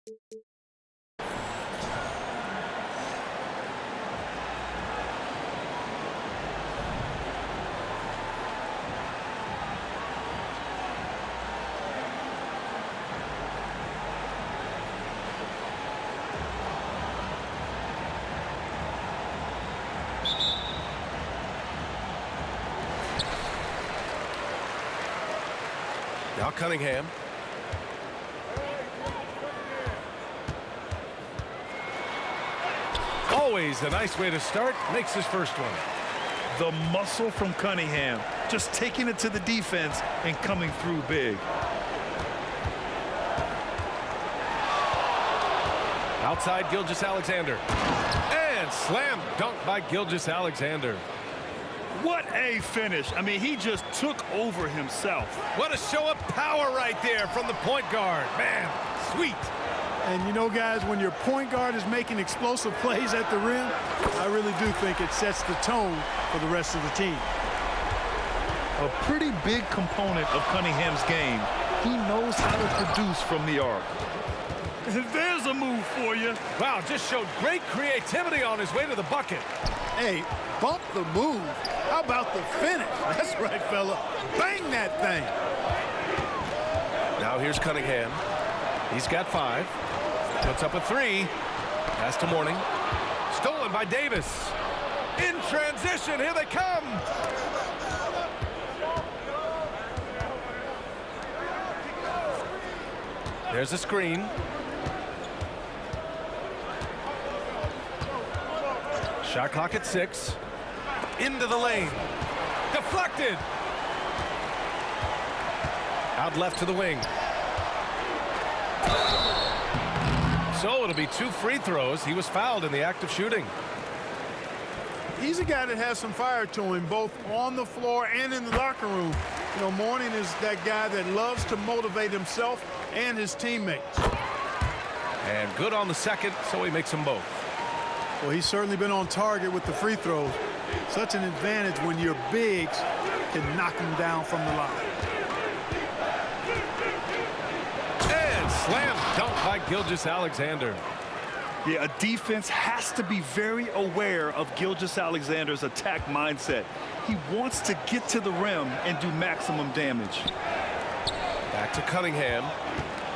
Now Cunningham. Always a nice way to start. Makes his first one. The muscle from Cunningham. Just taking it to the defense and coming through big. Outside Gilgeous-Alexander. And slam dunk by Gilgeous-Alexander. What a finish. I mean, he just took over himself. What a show of power right there from the point guard. Man, sweet. And you know, guys, when your point guard is making explosive plays at the rim, I really do think it sets the tone for the rest of the team. A pretty big component of Cunningham's game. He knows how to produce from the arc. There's a move for you. Wow, just showed great creativity on his way to the bucket. Hey, bump the move. How about the finish? That's right, fella. Bang that thing. Now here's Cunningham. He's got 5. Puts up a 3. Pass to Mourning. Stolen by Davis. In transition, here they come. There's a screen. Shot clock at 6. Into the lane. Deflected. Out left to the wing. So it'll be 2 free throws. He was fouled in the act of shooting. He's a guy that has some fire to him, both on the floor and in the locker room. You know, Mourning is that guy that loves to motivate himself and his teammates. And good on the second, so he makes them both. Well, he's certainly been on target with the free throws. Such an advantage when your bigs can knock him down from the line. And slam dunk by Gilgeous-Alexander. Yeah, a defense has to be very aware of Gilgeous-Alexander's attack mindset. He wants to get to the rim and do maximum damage. Back to Cunningham.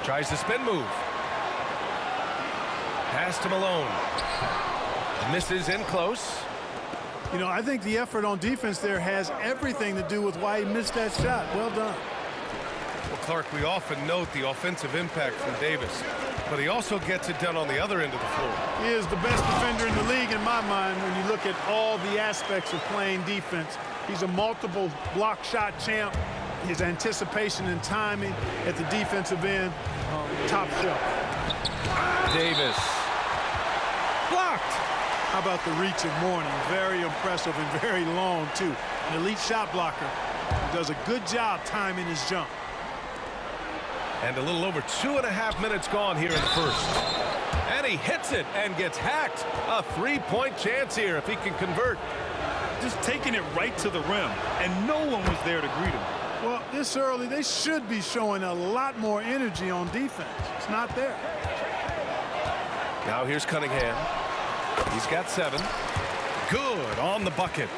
Tries the spin move. Pass to Malone. Misses in close. You know, I think the effort on defense there has everything to do with why he missed that shot. Well done. Well, Clark, we often note the offensive impact from Davis, but he also gets it done on the other end of the floor. He is the best defender in the league in my mind when you look at all the aspects of playing defense. He's a multiple block shot champ. His anticipation and timing at the defensive end, top shelf. Davis. Blocked. How about the reach of Mourning? Very impressive and very long, too. An elite shot blocker who does a good job timing his jump. And a little over 2.5 minutes gone here in the first. And he hits it and gets hacked. A 3-point chance here if he can convert. Just taking it right to the rim, and no one was there to greet him. Well, this early, they should be showing a lot more energy on defense. It's not there. Now here's Cunningham. He's got 7. Good on the bucket.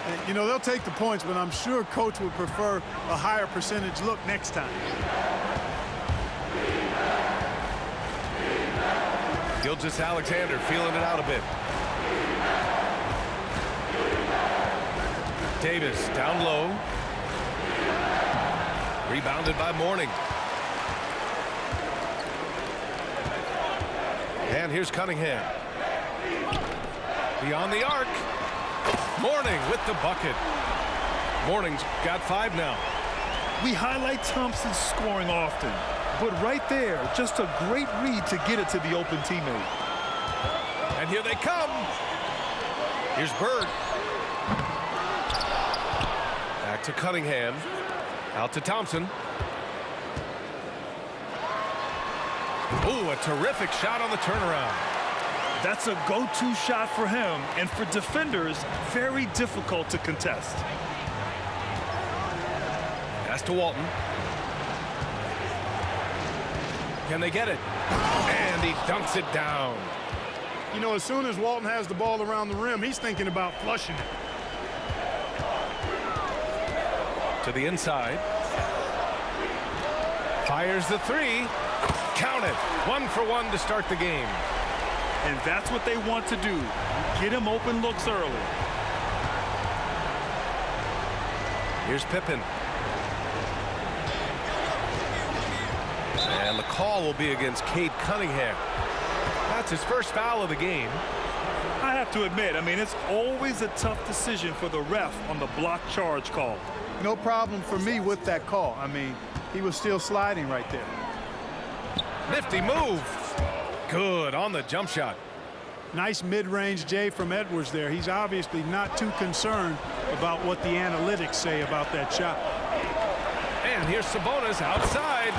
And, you know, they'll take the points, but I'm sure Coach would prefer a higher percentage look next time. Gilgeous-Alexander feeling it out a bit. Davis down low. Rebounded by Mourning. And here's Cunningham. Beyond the arc. Mourning with the bucket. Mourning's got 5 now. We highlight Thompson's scoring often, but right there, just a great read to get it to the open teammate. And here they come. Here's Bird. Back to Cunningham. Out to Thompson. Ooh, a terrific shot on the turnaround. That's a go-to shot for him, and for defenders, very difficult to contest. Pass to Walton. Can they get it? And he dunks it down. You know, as soon as Walton has the ball around the rim, he's thinking about flushing it. To the inside. Fires the three. Count it. 1 for 1 to start the game. And that's what they want to do. Get him open looks early. Here's Pippen. And the call will be against Cade Cunningham. That's his first foul of the game. I have to admit, I mean, it's always a tough decision for the ref on the block charge call. No problem for me with that call. I mean, he was still sliding right there. Nifty move. Good on the jump shot. Nice mid-range J from Edwards there. He's obviously not too concerned about what the analytics say about that shot. And here's Sabonis outside.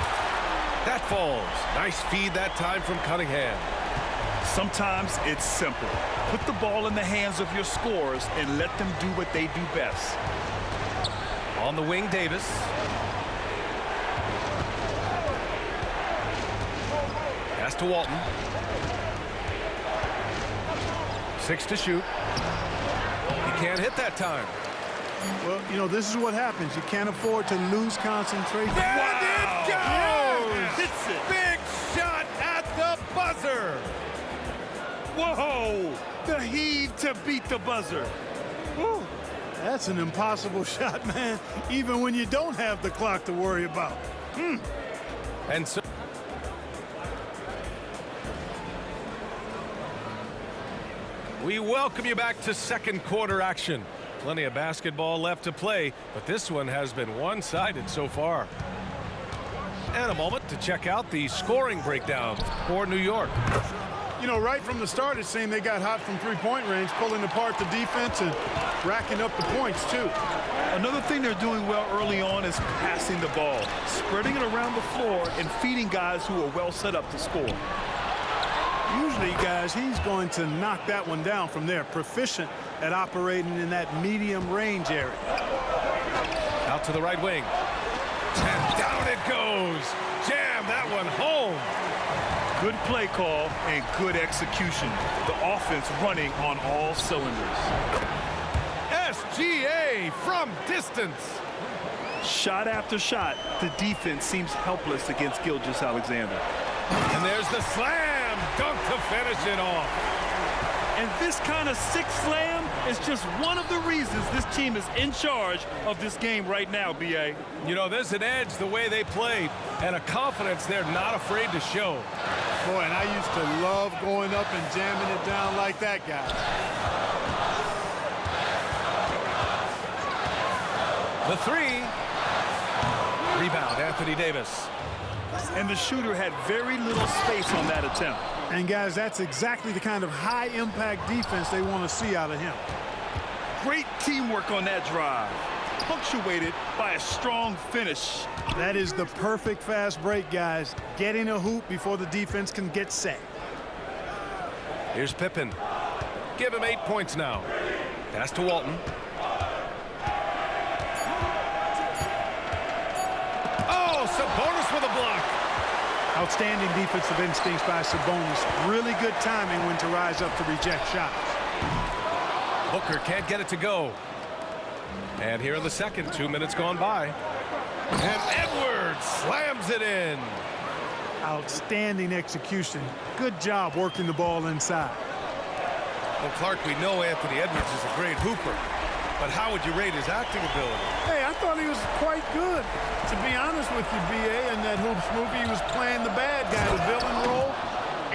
That falls. Nice feed that time from Cunningham. Sometimes it's simple. Put the ball in the hands of your scorers and let them do what they do best. On the wing, Davis. Pass to Walton. 6 to shoot. He can't hit that time. Well, you know, this is what happens. You can't afford to lose concentration. And it goes! Hits it. Big shot at the buzzer. Whoa! The heave to beat the buzzer. Whew. That's an impossible shot, man, even when you don't have the clock to worry about. And so we welcome you back to second quarter action. Plenty of basketball left to play, but this one has been one-sided so far. And a moment to check out the scoring breakdown for New York. You know, right from the start, it seemed they got hot from three-point range, pulling apart the defense and racking up the points, too. Another thing they're doing well early on is passing the ball, spreading it around the floor and feeding guys who are well set up to score. Usually, guys, he's going to knock that one down from there. Proficient at operating in that medium range area. Out to the right wing. And down it goes. Jam that one home. Good play call and good execution. The offense running on all cylinders. SGA from distance. Shot after shot, the defense seems helpless against Gilgeous-Alexander. And there's the slam dunk to finish it off. And this kind of sick slam is just one of the reasons this team is in charge of this game right now, B.A. You know, there's an edge the way they play and a confidence they're not afraid to show. Boy, and I used to love going up and jamming it down like that guy. The three. Rebound, Anthony Davis. And the shooter had very little space on that attempt. And, guys, that's exactly the kind of high-impact defense they want to see out of him. Great teamwork on that drive, punctuated by a strong finish. That is the perfect fast break, guys. Getting a hoop before the defense can get set. Here's Pippen. Give him 8 points now. Pass to Walton. Oh, Sabonis with a block. Outstanding defensive instincts by Sabonis. Really good timing when to rise up to reject shots. Booker can't get it to go. And here in the second, 2 minutes gone by. And Edwards slams it in. Outstanding execution. Good job working the ball inside. Well, Clark, we know Anthony Edwards is a great hooper. But how would you rate his acting ability? Hey, I thought he was quite good. To be honest with you, B.A., in that Hoops movie, he was playing the bad guy, the villain role.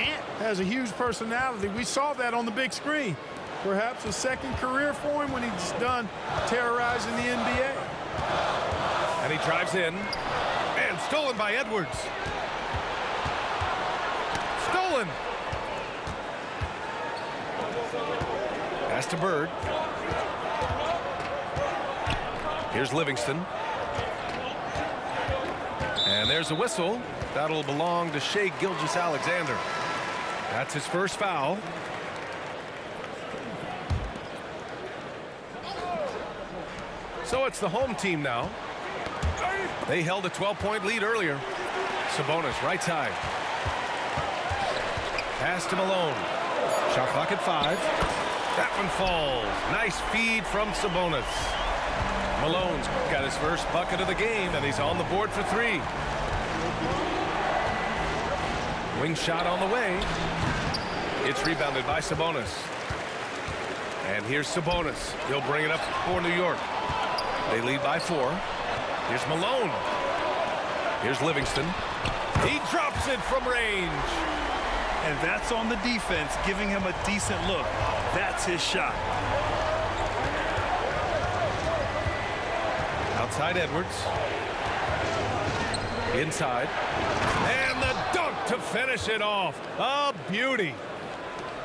Ant has a huge personality. We saw that on the big screen. Perhaps a second career for him when he's done terrorizing the NBA. And he drives in. And stolen by Edwards. Stolen. Pass to Bird. Here's Livingston. And there's a whistle. That'll belong to Shai Gilgeous-Alexander. That's his first foul. So it's the home team now. They held a 12-point lead earlier. Sabonis right side. Pass to Malone. Shot clock at 5. That one falls. Nice feed from Sabonis. Malone's got his first bucket of the game, and he's on the board for 3. Wing shot on the way. It's rebounded by Sabonis. And here's Sabonis. He'll bring it up for New York. They lead by 4. Here's Malone. Here's Livingston. He drops it from range. And that's on the defense, giving him a decent look. That's his shot. Outside Edwards. Inside. And the dunk to finish it off. A beauty.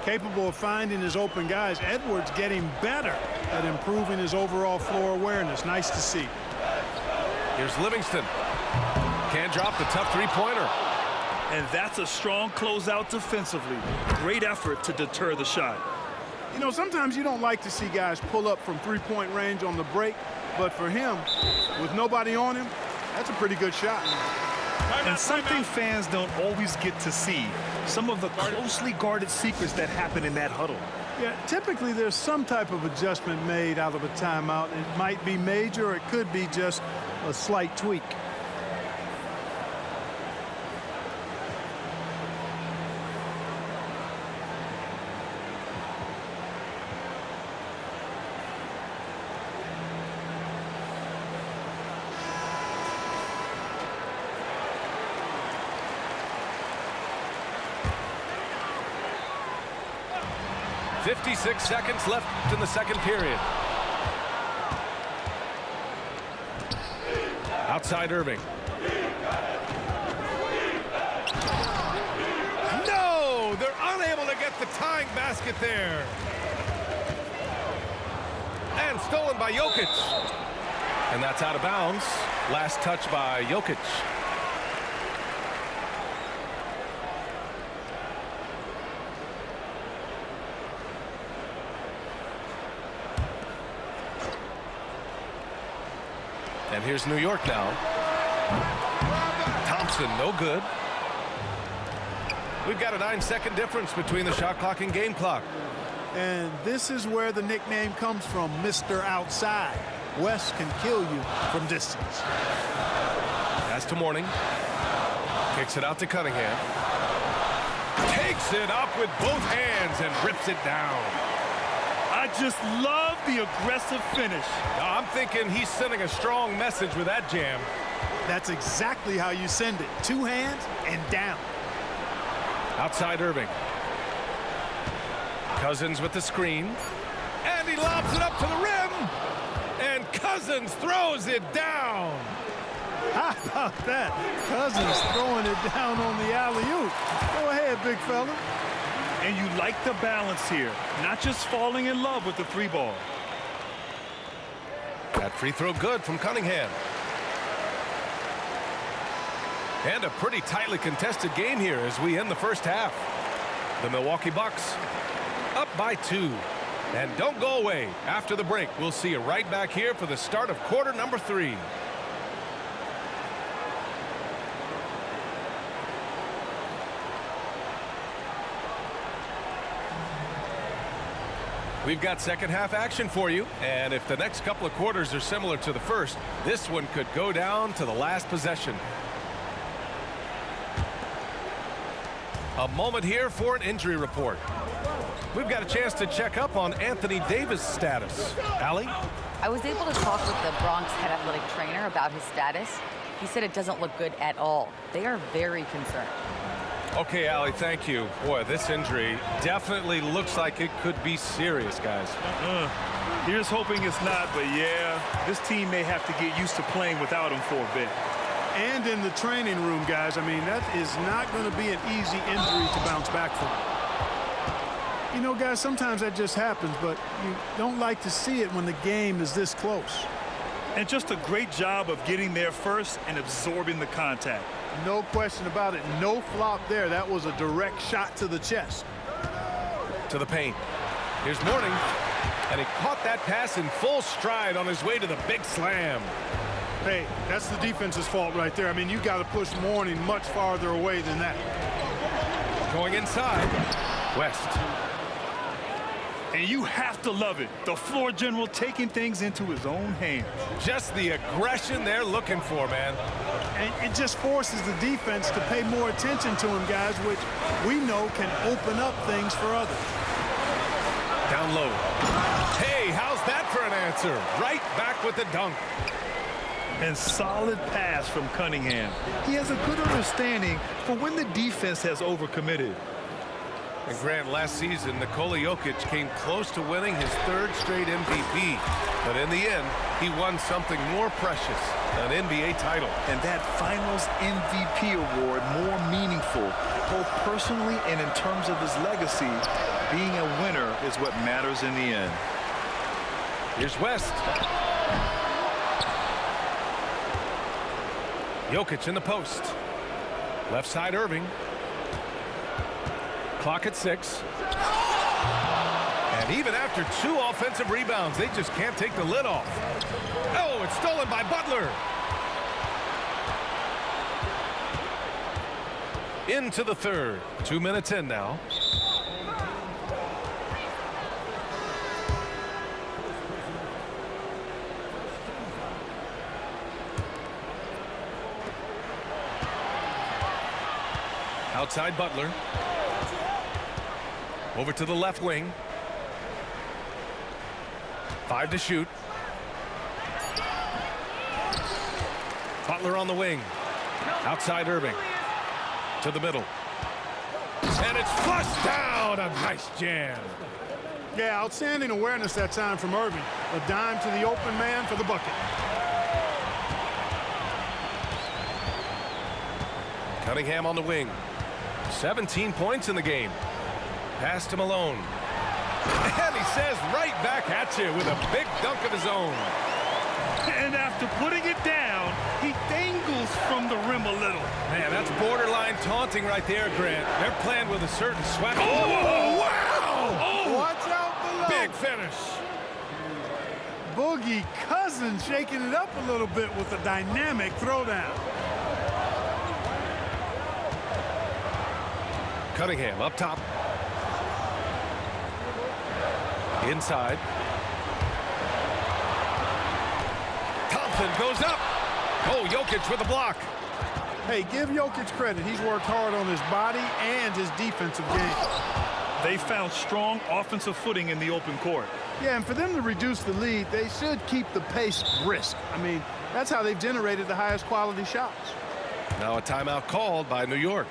Capable of finding his open guys. Edwards getting better at improving his overall floor awareness. Nice to see. Here's Livingston. Can't drop the tough three-pointer. And that's a strong closeout defensively. Great effort to deter the shot. You know, sometimes you don't like to see guys pull up from three-point range on the break, but for him, with nobody on him, that's a pretty good shot. And something fans don't always get to see, some of the closely guarded secrets that happen in that huddle. Yeah, typically there's some type of adjustment made out of a timeout. It might be major, or it could be just a slight tweak. .56 seconds left in the second period. Outside Irving. No! They're unable to get the tying basket there. And stolen by Jokic. And that's out of bounds. Last touch by Jokic. And here's New York now. Thompson, no good. We've got a 9-second difference between the shot clock and game clock. And this is where the nickname comes from, Mr. Outside. West can kill you from distance. Pass to Mourning. Kicks it out to Cunningham. Takes it up with both hands and rips it down. I just love the aggressive finish. I'm thinking he's sending a strong message with that jam. That's exactly how you send it. 2 hands and down. Outside Irving. Cousins with the screen. And he lobs it up to the rim. And Cousins throws it down. How about that? Cousins throwing it down on the alley-oop. Go ahead, big fella. And you like the balance here, not just falling in love with the 3-ball. That free throw good from Cunningham. And a pretty tightly contested game here as we end the first half. The Milwaukee Bucks up by 2. And don't go away. After the break, we'll see you right back here for the start of quarter number 3. We've got second half action for you, and if the next couple of quarters are similar to the first, this one could go down to the last possession. A moment here for an injury report. We've got a chance to check up on Anthony Davis' status. Allie? I was able to talk with the Bronx head athletic trainer about his status. He said it doesn't look good at all. They are very concerned. Okay, Allie, thank you. Boy, this injury definitely looks like it could be serious, guys. Here's hoping it's not, but yeah, this team may have to get used to playing without him for a bit. And in the training room, guys, I mean, that is not going to be an easy injury to bounce back from. You know, guys, sometimes that just happens, but you don't like to see it when the game is this close. And just a great job of getting there first and absorbing the contact. No question about it. No flop there. That was a direct shot to the chest. To the paint. Here's Mourning. And he caught that pass in full stride on his way to the big slam. Hey, that's the defense's fault right there. I mean, you got to push Mourning much farther away than that. Going inside. West. And you have to love it. The floor general taking things into his own hands. Just the aggression they're looking for, man. And it just forces the defense to pay more attention to him, guys, which we know can open up things for others. Down low. Hey, how's that for an answer? Right back with the dunk. And solid pass from Cunningham. He has a good understanding for when the defense has overcommitted. And Grant, last season, Nikola Jokic came close to winning his third straight MVP. But in the end, he won something more precious, an NBA title. And that Finals MVP award more meaningful, both personally and in terms of his legacy. Being a winner is what matters in the end. Here's West. Jokic in the post. Left side, Irving. Clock at 6. And even after 2 offensive rebounds, they just can't take the lid off. Oh, it's stolen by Butler. Into the third. 2 minutes in now. Outside Butler. Over to the left wing. 5 to shoot. Butler on the wing. Outside Irving. To the middle. And it's flushed down. A nice jam. Yeah, outstanding awareness that time from Irving. A dime to the open man for the bucket. Cunningham on the wing. 17 points in the game. Pass to Malone. And he says right back at you with a big dunk of his own. And after putting it down, he dangles from the rim a little. Man, that's borderline taunting right there, Grant. They're playing with a certain swag. Oh, wow! Oh, watch out below. Big finish. Boogie Cousins shaking it up a little bit with a dynamic throwdown. Cunningham up top. Inside. Thompson goes up. Oh, Jokic with a block. Hey, give Jokic credit. He's worked hard on his body and his defensive game. They found strong offensive footing in the open court. Yeah, and for them to reduce the lead, they should keep the pace brisk. I mean, that's how they've generated the highest quality shots. Now a timeout called by New York.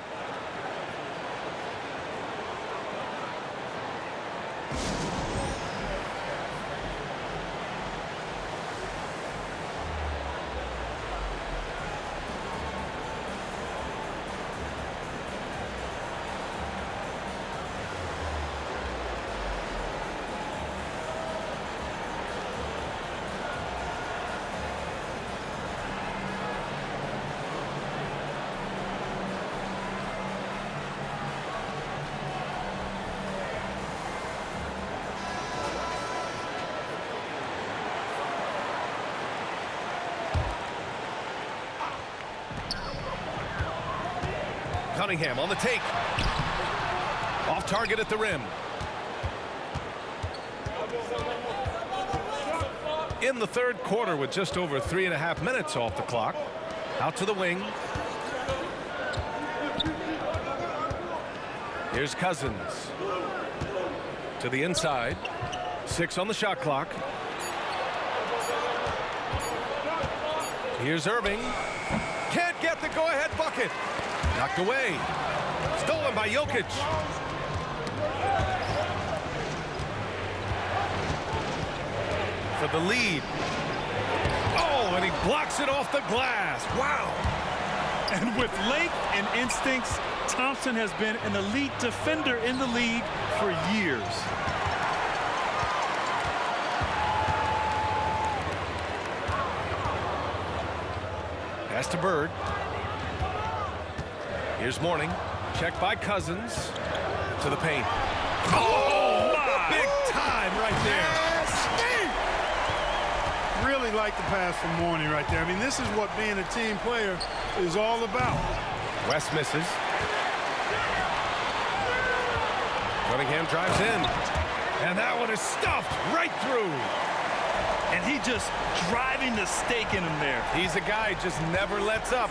Cunningham on the take. Off target at the rim. In the third quarter with just over 3.5 minutes off the clock. Out to the wing. Here's Cousins. To the inside. 6 on the shot clock. Here's Irving. Can't get the go-ahead bucket. Knocked away. Stolen by Jokic. For the lead. Oh, and he blocks it off the glass. Wow. And with length and instincts, Thompson has been an elite defender in the league for years. Pass to Bird. Here's Mourning. Check by Cousins. To the paint. Oh, my. Big time right there. Really like the pass from Mourning right there. I mean, this is what being a team player is all about. West misses. Cunningham drives in. And that one is stuffed right through. And he just driving the stake in him there. He's a guy just never lets up.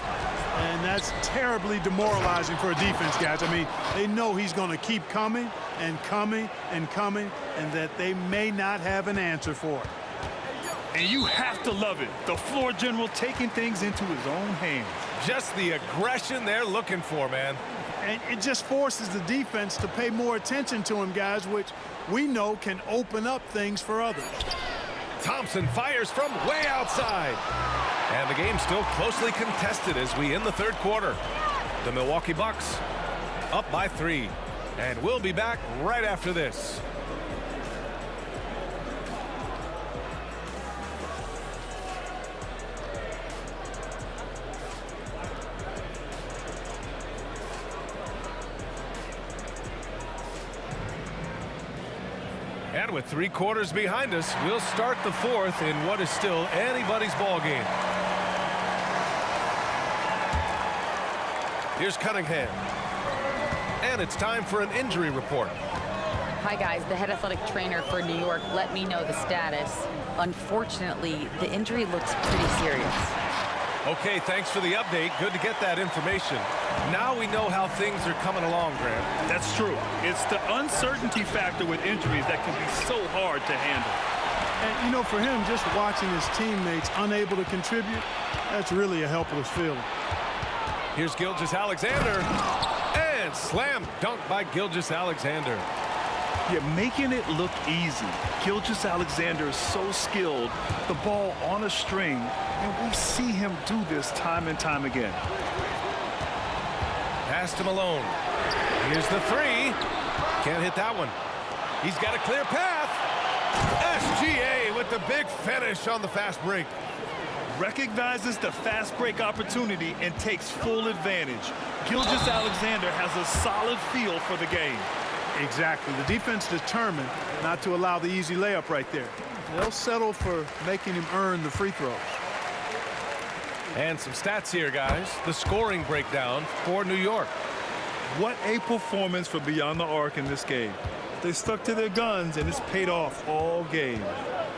And that's terribly demoralizing for a defense, guys. I mean, they know he's going to keep coming and coming and coming, and that they may not have an answer for it. And you have to love it. The floor general taking things into his own hands. Just the aggression they're looking for, man. And it just forces the defense to pay more attention to him, guys, which we know can open up things for others. Thompson fires from way outside. And the game's still closely contested as we end the third quarter. The Milwaukee Bucks up by 3. And we'll be back right after this. And with 3 quarters behind us, we'll start the fourth in what is still anybody's ball game. Here's Cunningham. And it's time for an injury report. Hi, guys. The head athletic trainer for New York let me know the status. Unfortunately, the injury looks pretty serious. Okay, thanks for the update. Good to get that information. Now we know how things are coming along, Grant. That's true. It's the uncertainty factor with injuries that can be so hard to handle. And, you know, for him, just watching his teammates unable to contribute, that's really a helpless feeling. Here's Gilgeous-Alexander. And slam dunk by Gilgeous-Alexander. Yeah, making it look easy. Gilgeous-Alexander is so skilled. The ball on a string, and we see him do this time and time again. Pass to Malone. Here's the 3. Can't hit that one. He's got a clear path. SGA with the big finish on the fast break. Recognizes the fast break opportunity and takes full advantage. Gilgeous-Alexander has a solid feel for the game. Exactly. The defense determined not to allow the easy layup right there. They'll settle for making him earn the free throws. And some stats here, guys. The scoring breakdown for New York. What a performance for Beyond the Arc in this game. They stuck to their guns, and it's paid off all game.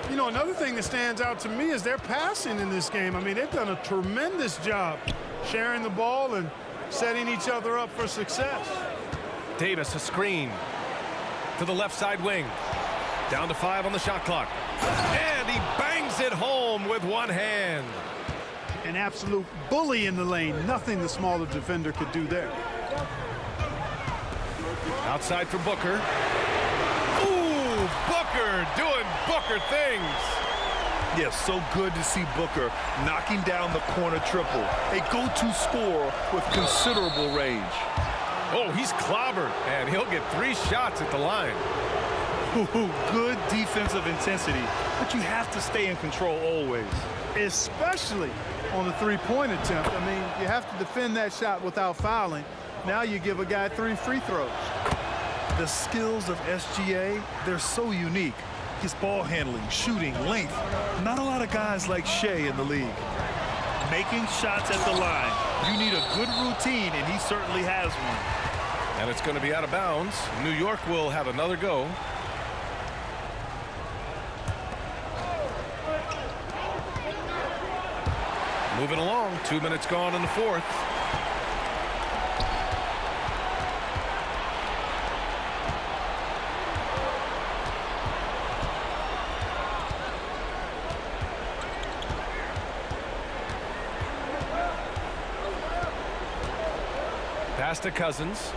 You know, another thing that stands out to me is their passing in this game. I mean, they've done a tremendous job sharing the ball and setting each other up for success. Davis, a screen to the left side wing. Down to 5 on the shot clock. And he bangs it home with one hand. An absolute bully in the lane. Nothing the smaller defender could do there. Outside for Booker. Ooh, Booker doing Booker things. Yeah, so good to see Booker knocking down the corner triple. A go-to scorer with considerable range. Oh, he's clobbered, and he'll get 3 shots at the line. Good defensive intensity, but you have to stay in control always. Especially on the three-point attempt. I mean, you have to defend that shot without fouling. Now you give a guy 3 free throws. The skills of SGA, they're so unique. His ball handling, shooting, length. Not a lot of guys like Shea in the league. Making shots at the line. You need a good routine, and he certainly has one. And it's going to be out of bounds. New York will have another go. Moving along, 2 minutes gone in the fourth. Pass to Cousins.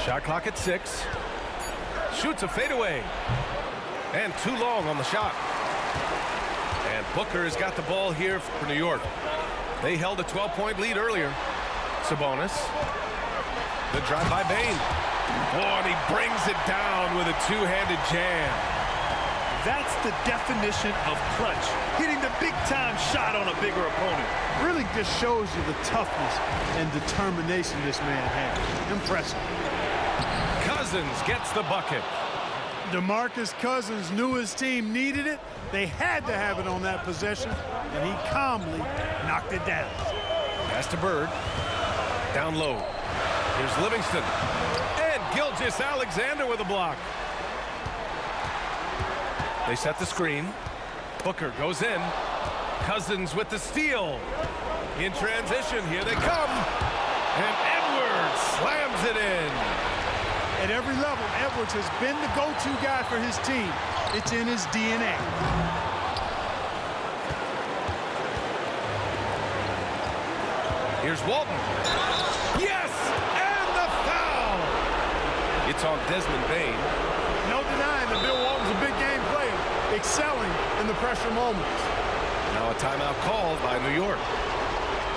Shot clock at 6. Shoots a fadeaway. And too long on the shot. And Booker has got the ball here for New York. They held a 12-point lead earlier. Sabonis. The drive by Bane. Oh, and he brings it down with a two-handed jam. That's the definition of clutch. Hitting the big-time shot on a bigger opponent. Really just shows you the toughness and determination this man has. Impressive. Cousins gets the bucket. DeMarcus Cousins knew his team needed it. They had to have it on that possession, and he calmly knocked it down. Pass to Bird. Down low. Here's Livingston. And Gilgeous-Alexander with a block. They set the screen. Booker goes in. Cousins with the steal. In transition, here they come. And Edwards slams it in. At every level, Edwards has been the go-to guy for his team. It's in his DNA. Here's Walton. Yes! And the foul! It's on Desmond Bane. No denying that Bill Walton's a big game player, excelling in the pressure moments. Now a timeout called by New York.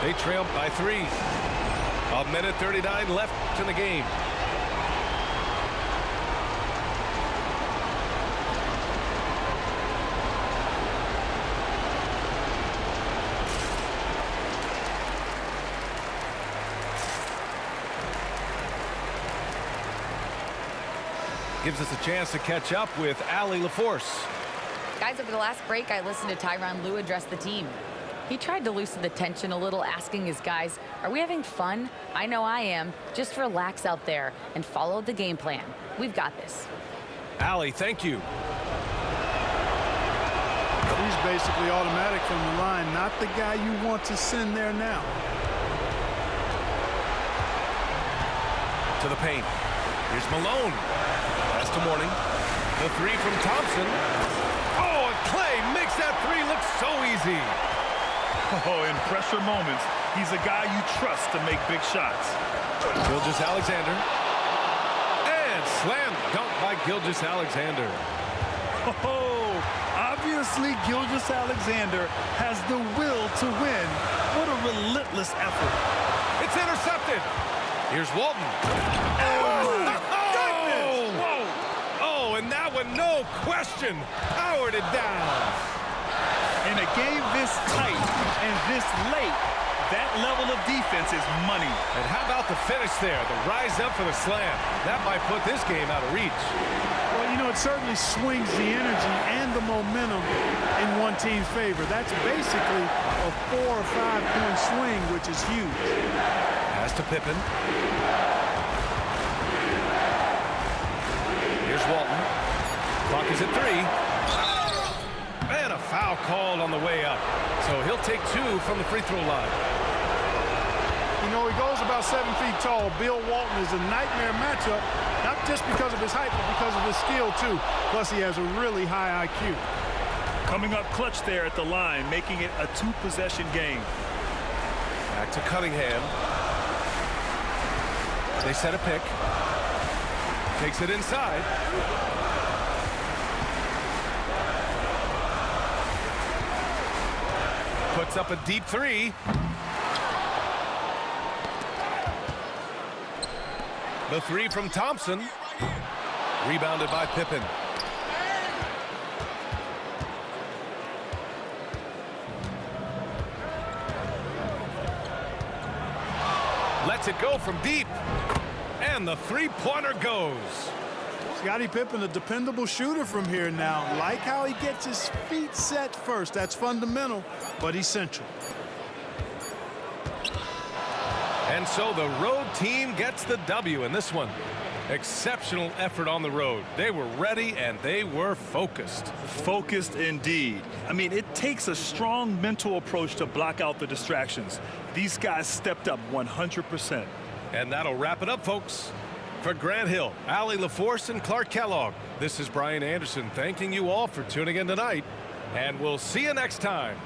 They trail by 3. 1:39 left in the game. Gives us a chance to catch up with Allie LaForce. Guys, over the last break, I listened to Tyronn Lue address the team. He tried to loosen the tension a little, asking his guys, are we having fun? I know I am. Just relax out there and follow the game plan. We've got this. Allie, thank you. He's basically automatic from the line, not the guy you want to send there now. To the paint. Here's Malone. Pass to Mourning. The 3 from Thompson. Oh, and Clay makes that 3 look so easy. Oh, in pressure moments, he's a guy you trust to make big shots. Gilgeous-Alexander. And slam dunk by Gilgeous-Alexander. Oh, obviously Gilgeous-Alexander has the will to win. What a relentless effort. It's intercepted. Here's Walton. Oh, my goodness! Whoa! Oh, and that one, no question, powered it down. In a game this tight and this late, that level of defense is money. And how about the finish there? The rise up for the slam. That might put this game out of reach. Well, you know, it certainly swings the energy and the momentum in one team's favor. That's basically a 4 or 5 point swing, which is huge. Pass to Pippen. Here's Walton. Clock is at 3. And a foul called on the way up. So he'll take 2 from the free throw line. You know, he goes about 7 feet tall. Bill Walton is a nightmare matchup, not just because of his height, but because of his skill, too. Plus, he has a really high IQ. Coming up clutch there at the line, making it a 2-possession game. Back to Cunningham. They set a pick. Takes it inside. Puts up a deep 3. The 3 from Thompson. Rebounded by Pippen. Lets it go from deep. And the 3-pointer goes. Scottie Pippen, a dependable shooter from here now. Like how he gets his feet set first. That's fundamental, but essential. And so the road team gets the W in this one. Exceptional effort on the road. They were ready and they were focused. Focused indeed. I mean, it takes a strong mental approach to block out the distractions. These guys stepped up 100%. And that'll wrap it up, folks. For Grant Hill, Allie LaForce, and Clark Kellogg, this is Brian Anderson thanking you all for tuning in tonight. And we'll see you next time.